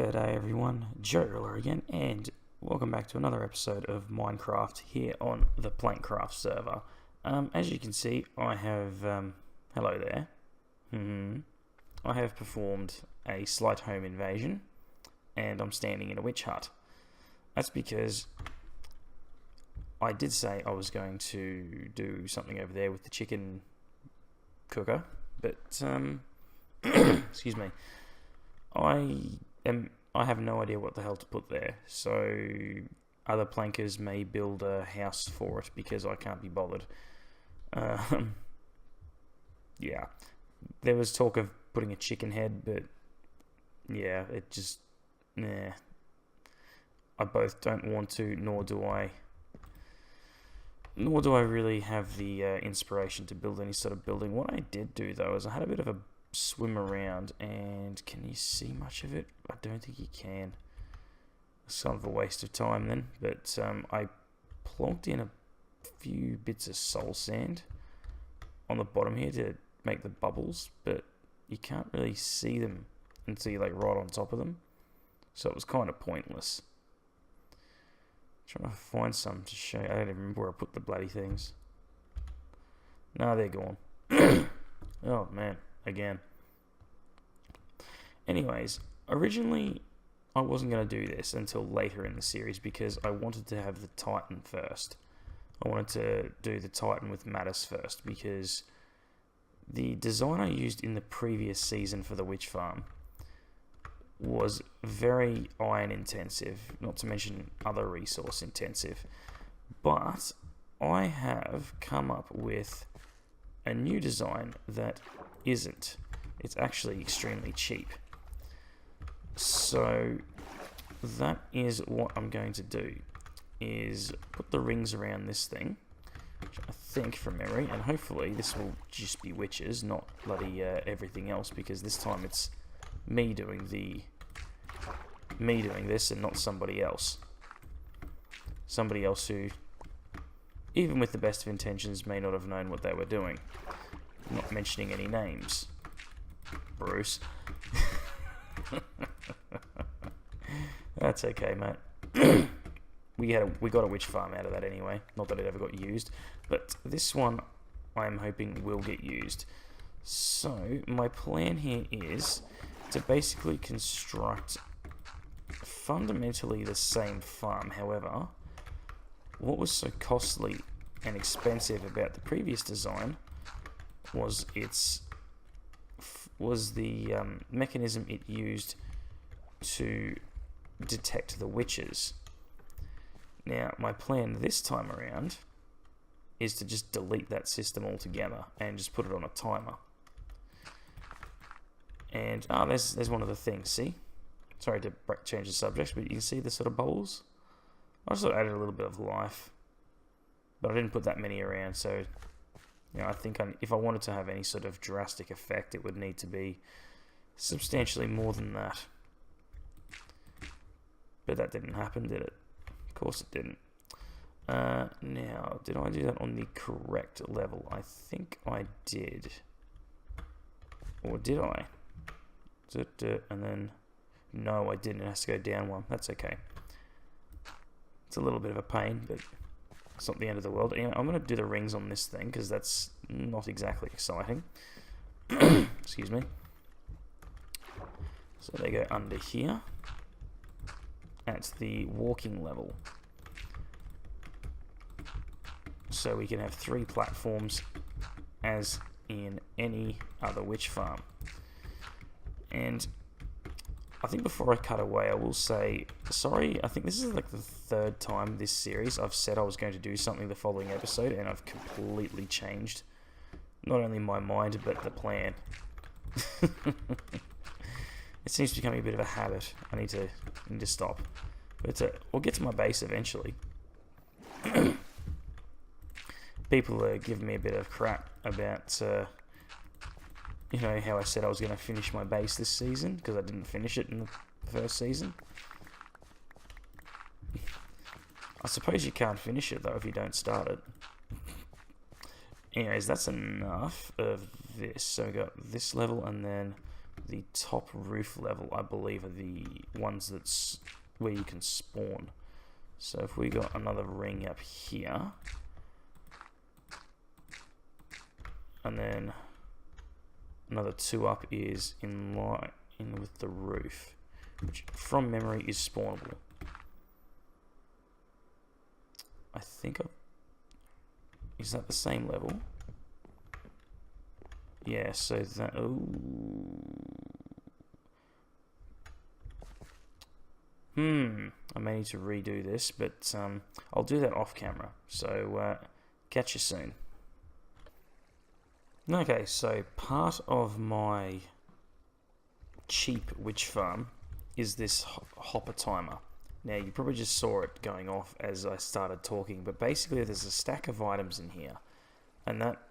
G'day everyone, JoeRilla again, and welcome back to another episode of Minecraft here on the Plankcraft server. As you can see, I have, hello there, I have performed a slight home invasion, and I'm standing in a witch hut. That's because I did say I was going to do something over there with the chicken cooker, but, excuse me, I have no idea what the hell to put there, so other plankers may build a house for it because I can't be bothered. Yeah, there was talk of putting a chicken head, but yeah, it just, nah. I both don't want to, nor do I really have the inspiration to build any sort of building. What I did do though is I had a bit of a swim around, and can you see much of it? I don't think you can. It's kind of a waste of time then, but I plonked in a few bits of soul sand on the bottom here to make the bubbles, but you can't really see them until you're like right on top of them, so it was kind of pointless. Trying to find some to show you. I don't even remember where I put the bloody things. No, they're gone. Oh man, again. Anyways, originally I wasn't going to do this until later in the series because I wanted to have the Titan first. I wanted to do the Titan with Mattis first because the design I used in the previous season for the witch farm was very iron intensive, not to mention other resource intensive. But I have come up with a new design that isn't. It's actually extremely cheap. So that is what I'm going to do, is put the rings around this thing, which I think from memory, and hopefully this will just be witches, not bloody everything else, because this time it's me doing this and not somebody else. Somebody else who, even with the best of intentions, may not have known what they were doing. I'm not mentioning any names. Bruce. That's okay, mate. we got a witch farm out of that anyway. Not that it ever got used, but this one I'm hoping will get used. So my plan here is to basically construct fundamentally the same farm. However, what was so costly and expensive about the previous design was the mechanism it used to detect the witches. Now, my plan this time around is to just delete that system altogether and just put it on a timer. And there's one of the things. See, sorry to change the subject, but you can see the sort of bubbles. I just added a little bit of life, but I didn't put that many around. So, you know, I think if I wanted to have any sort of drastic effect, it would need to be substantially more than that. But that didn't happen, did it? Of course it didn't. Now, did I do that on the correct level? I think I did. Or did I? And then, no, I didn't. It has to go down one. That's okay. It's a little bit of a pain, but it's not the end of the world. Anyway, I'm going to do the rings on this thing because that's not exactly exciting. Excuse me. So they go under here at the walking level. So we can have 3 platforms as in any other witch farm. And I think before I cut away, I will say, sorry, I think this is like the 3rd time this series I've said I was going to do something the following episode, and I've completely changed not only my mind, but the plan. It seems to be becoming a bit of a habit. I need to stop. But we'll get to my base eventually. People are giving me a bit of crap about, you know, how I said I was going to finish my base this season, because I didn't finish it in the first season. I suppose you can't finish it, though, if you don't start it. Anyways, that's enough of this. So we got this level, and then the top roof level, I believe, are the ones that's where you can spawn. So if we got another ring up here, and then another 2 up is in line with the roof, which from memory is spawnable. I think is that the same level? Yeah, so that I may need to redo this, but I'll do that off camera. So catch you soon. Okay, so part of my cheap witch farm is this hopper timer. Now, you probably just saw it going off as I started talking, but basically there's a stack of items in here, and that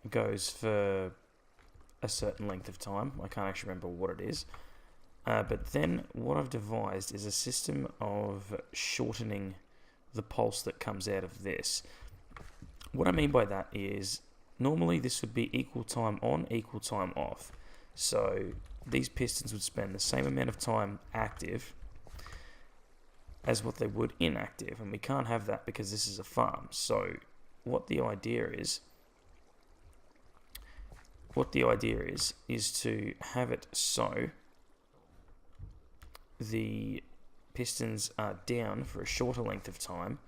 goes for a certain length of time. I can't actually remember what it is. But then what I've devised is a system of shortening the pulse that comes out of this. What I mean by that is, normally this would be equal time on, equal time off. So these pistons would spend the same amount of time active as what they would inactive, and we can't have that because this is a farm. So what the idea is to have it so the pistons are down for a shorter length of time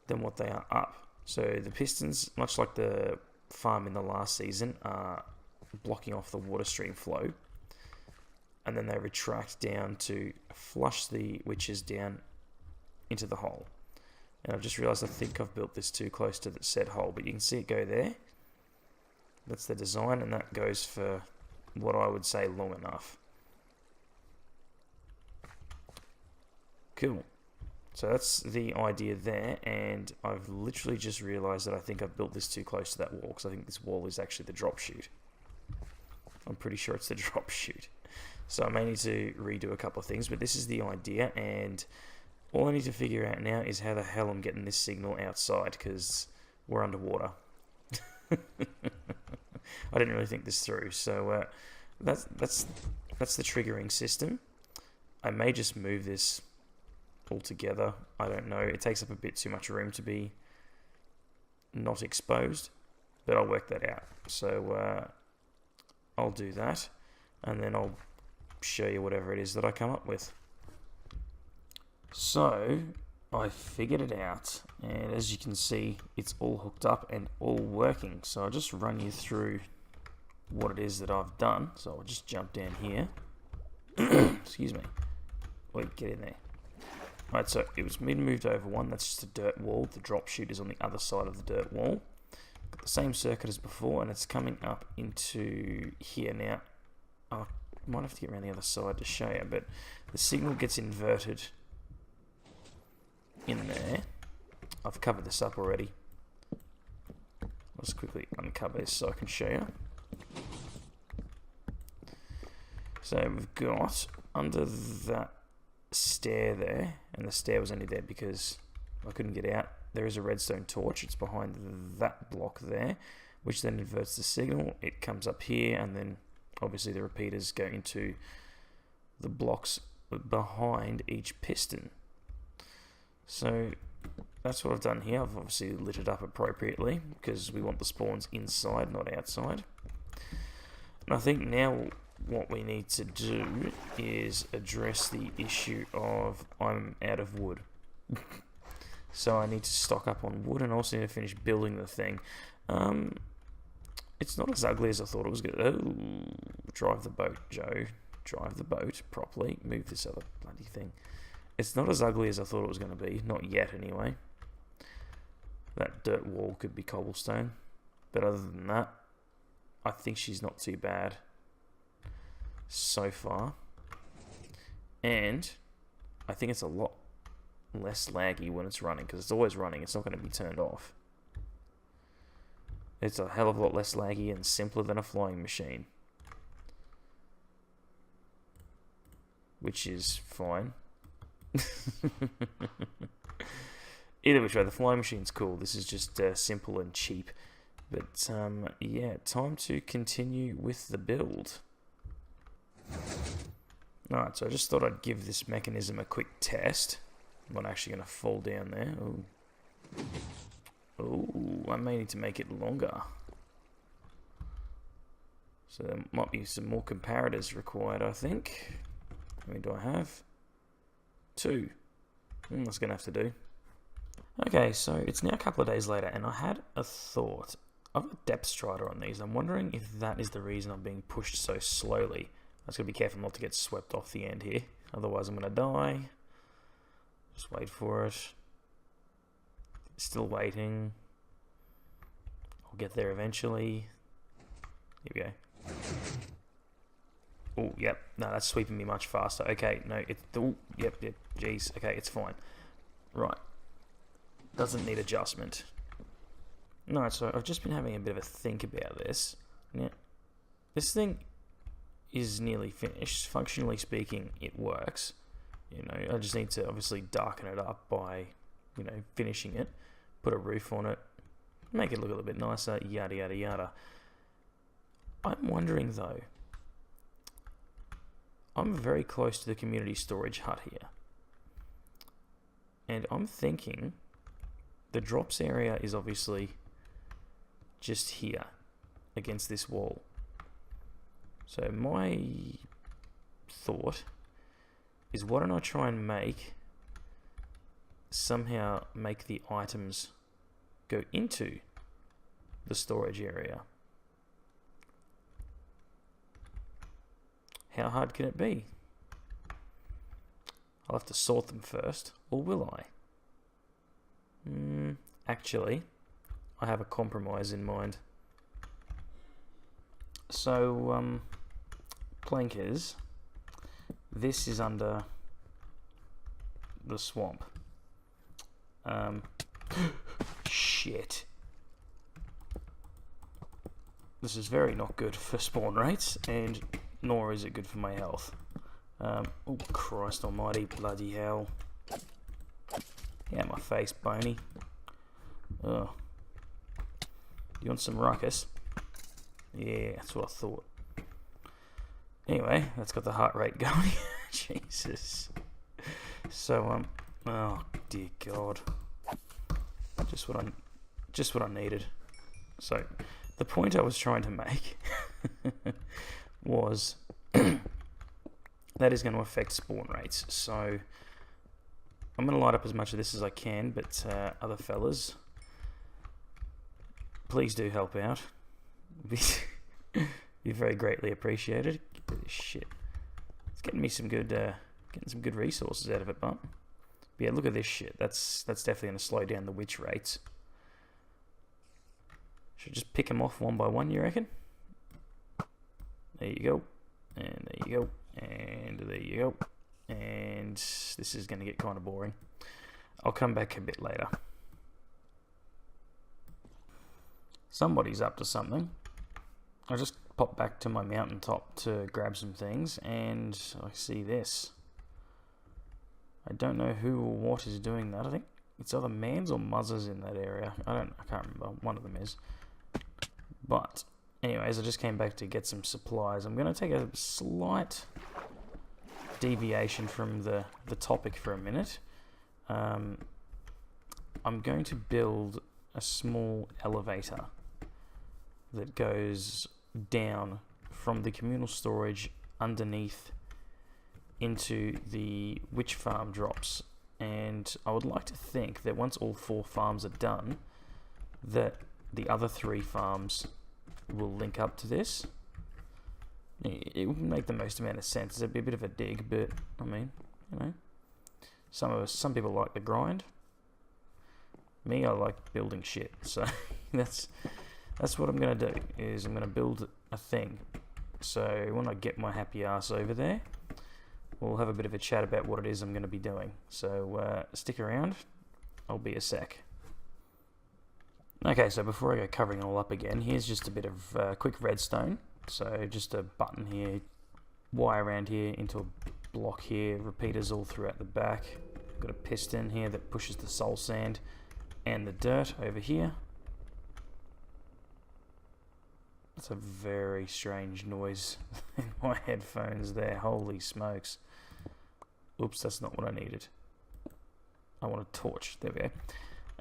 than what they are up. So the pistons, much like the farm in the last season, are blocking off the water stream flow, and then they retract down to flush the witches down into the hole. And I've just realized I think I've built this too close to the said hole, but you can see it go there. That's the design, and that goes for what I would say long enough. Cool. So that's the idea there, and I've literally just realized that I think I've built this too close to that wall, because I think this wall is actually the drop chute. I'm pretty sure it's the drop chute. So I may need to redo a couple of things, but this is the idea, and all I need to figure out now is how the hell I'm getting this signal outside, because we're underwater. I didn't really think this through, so that's the triggering system. I may just move this all together. I don't know. It takes up a bit too much room to be not exposed, but I'll work that out. So I'll do that, and then I'll show you whatever it is that I come up with. So I figured it out, and as you can see, it's all hooked up and all working. So I'll just run you through what it is that I've done. So I'll just jump down here. Excuse me. Wait, get in there. Right, so it was moved over one. That's just a dirt wall. The drop chute is on the other side of the dirt wall. Got the same circuit as before, and it's coming up into here now. I might have to get around the other side to show you, but the signal gets inverted in there. I've covered this up already. Let's quickly uncover this so I can show you. So we've got under that stair there, and the stair was only there because I couldn't get out. There is a redstone torch. It's behind that block there, which then inverts the signal. It comes up here, and then obviously the repeaters go into the blocks behind each piston. So that's what I've done here. I've obviously lit it up appropriately because we want the spawns inside, not outside. And I think now what we need to do is address the issue of I'm out of wood. So I need to stock up on wood, and also need to finish building the thing. It's not as ugly as I thought it was going to. Oh, drive the boat, Joe. Drive the boat properly. Move this other bloody thing. It's not as ugly as I thought it was going to be. Not yet, anyway. That dirt wall could be cobblestone. But other than that, I think she's not too bad so far. And I think it's a lot less laggy when it's running, because it's always running. It's not going to be turned off. It's a hell of a lot less laggy and simpler than a flying machine, which is fine. Either which way, the flying machine's cool. This is just simple and cheap But yeah, time to continue with the build. Alright, so I just thought I'd give this mechanism a quick test. I'm not actually going to fall down there. Oh, I may need to make it longer. So there might be some more comparators required, I think. How many do I have? 2. That's going to have to do. Okay, so it's now a couple of days later, and I had a thought. I've got depth strider on these. I'm wondering if that is the reason I'm being pushed so slowly. I just got to be careful not to get swept off the end here. Otherwise, I'm going to die. Just wait for it. Still waiting. I'll get there eventually. Here we go. Oh, yep. No, that's sweeping me much faster. Okay, no, it's... Oh, yep, jeez. Okay, it's fine. Right. Doesn't need adjustment. No, so I've just been having a bit of a think about this. Now, this thing is nearly finished. Functionally speaking, it works. You know, I just need to obviously darken it up by, you know, finishing it. Put a roof on it. Make it look a little bit nicer. Yada, yada, yada. I'm wondering, though. I'm very close to the community storage hut here. And I'm thinking the drops area is obviously just here against this wall. So my thought is, why don't I try and somehow make the items go into the storage area? How hard can it be? I'll have to sort them first, or will I? Actually, I have a compromise in mind. So, plankers, this is under the swamp. Shit. This is very not good for spawn rates, and nor is it good for my health. Oh, Christ almighty, bloody hell. Yeah, my face, bony. Ugh. You want some ruckus? Yeah, that's what I thought. Anyway, that's got the heart rate going. Jesus. So, oh, dear God. Just what I needed. So, the point I was trying to make was that is going to affect spawn rates. So I'm going to light up as much of this as I can, but other fellas, please do help out. Be very greatly appreciated. Get rid of this shit. It's getting me some good, getting some good resources out of it, but yeah, look at this shit. That's definitely going to slow down the witch rates. Should just pick them off one by one, you reckon? There you go. And there you go. And there you go. And this is going to get kind of boring. I'll come back a bit later. Somebody's up to something. I just popped back to my mountaintop to grab some things, and I see this. I don't know who or what is doing that. I think it's either Mans or Muzzers in that area. I can't remember. One of them is. But anyways, I just came back to get some supplies. I'm going to take a slight deviation from the topic for a minute. I'm going to build a small elevator that goes down from the communal storage underneath into the witch farm drops, and I would like to think that once all 4 farms are done, that the other 3 farms will link up to this. It would make the most amount of sense. It'd be a bit of a dig, but I mean, you know, some people like the grind. Me, I like building shit. So that's what I'm gonna do. Is I'm gonna build a thing. So when I get my happy ass over there, we'll have a bit of a chat about what it is I'm gonna be doing. So stick around. I'll be a sec. Okay, so before I go covering it all up again, here's just a bit of quick redstone. So just a button here, wire around here into a block here, repeaters all throughout the back. Got a piston here that pushes the soul sand and the dirt over here. That's a very strange noise in my headphones there. Holy smokes. Oops, that's not what I needed. I want a torch. There we go.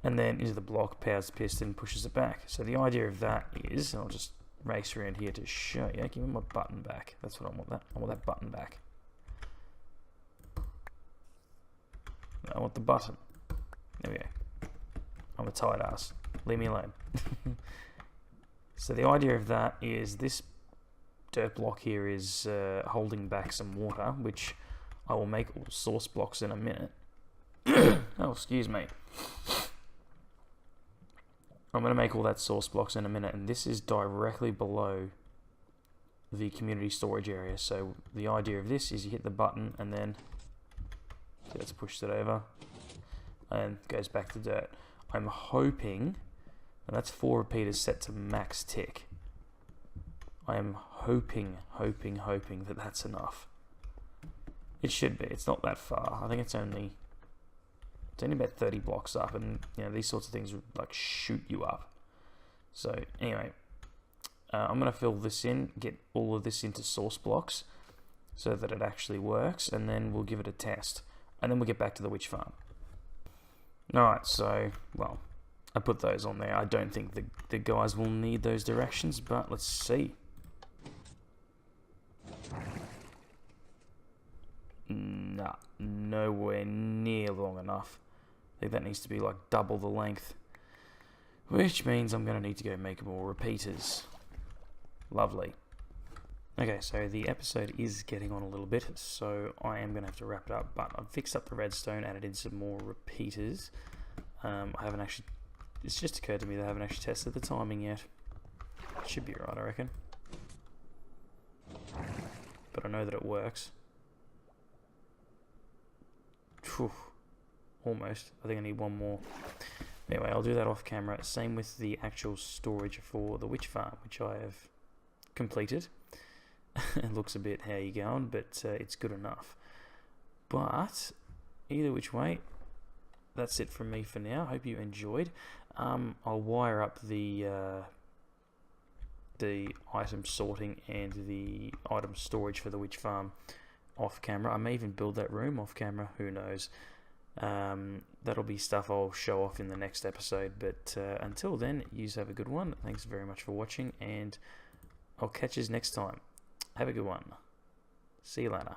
And then into the block, powers the piston, pushes it back. So the idea of that is, and I'll just race around here to show you. Give me my button back. That's what I want. I want that button back. I want the button. There we go. I'm a tight ass. Leave me alone. So the idea of that is this dirt block here is holding back some water, which I will make all source blocks in a minute. Oh, excuse me. I'm going to make all that source blocks in a minute, and this is directly below the community storage area. So the idea of this is you hit the button and then let's push it over and goes back to dirt. I'm hoping, and that's 4 repeaters set to max tick. I am hoping that that's enough. It should be. It's not that far. I think it's only about 30 blocks up, and you know these sorts of things would like shoot you up. So anyway, I'm going to fill this in, get all of this into source blocks so that it actually works, and then we'll give it a test, and then we'll get back to the witch farm. Alright, so, well, I put those on there. I don't think the guys will need those directions, but let's see. Nah, nowhere near long enough. I think that needs to be like double the length, which means I'm going to need to go make more repeaters. Lovely. Okay, so the episode is getting on a little bit, so I am going to have to wrap it up, but I've fixed up the redstone, added in some more repeaters. I haven't actually, it's just occurred to me that I haven't actually tested the timing yet. Should be right, I reckon. But I know that it works. Whew. Almost. I think I need one more. Anyway, I'll do that off camera. Same with the actual storage for the witch farm, which I have completed. It looks a bit how you going, but it's good enough. But either which way, that's it from me for now. Hope you enjoyed. I'll wire up the item sorting and the item storage for the witch farm off camera. I may even build that room off camera. Who knows? That'll be stuff I'll show off in the next episode. But until then, you have a good one. Thanks very much for watching, and I'll catch you next time. Have a good one. See you later.